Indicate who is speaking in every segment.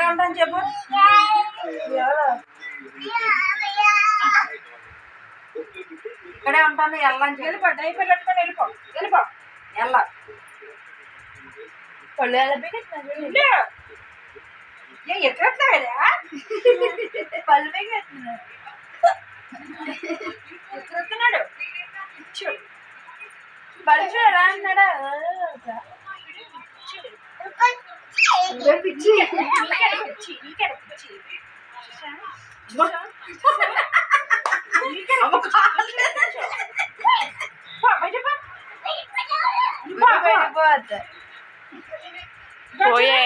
Speaker 1: ఉంటాను చెప్పు. ఇక్కడే ఉంటాను. వెళ్ళని వెళ్ళిపో. డైపర్ పెట్టుకొని వెళ్ళిపో. వెళ్ళిపో. వెళ్ళ పళ్ళు ఎక్కడెత్తాడా పళ్ళు ఎక్కడెత్తున్నాడు. పలుచు ఎలా అన్నాడా పిచ్చి
Speaker 2: పోయే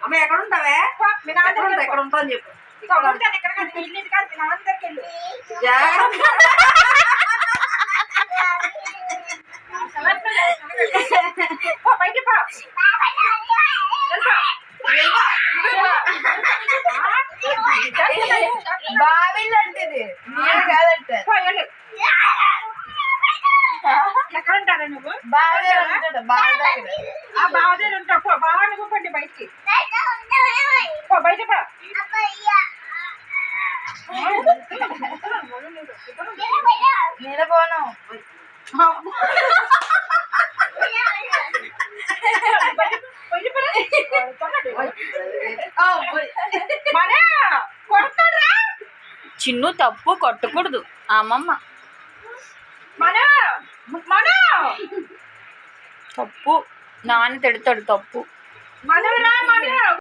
Speaker 1: అమ్మ ఎక్కడ ఉంటావే? ఎక్కడ ఉంటావు చెప్పు.
Speaker 2: బావిల్ అంటది నేను కాదంటే
Speaker 1: ఎక్కడ ఉంటారా నువ్వు?
Speaker 2: బావి ఉంటాడు. బావి దగ్గర
Speaker 1: ఆ బావ దగ్గర ఉంటావు. బావ నువ్వు పండి బయటికి బయట
Speaker 2: నేను పోను. చిన్ను తప్పు కొట్టకూడదు అమ్మమ్మ. తప్పు నాన్న తిడతాడు. తప్పు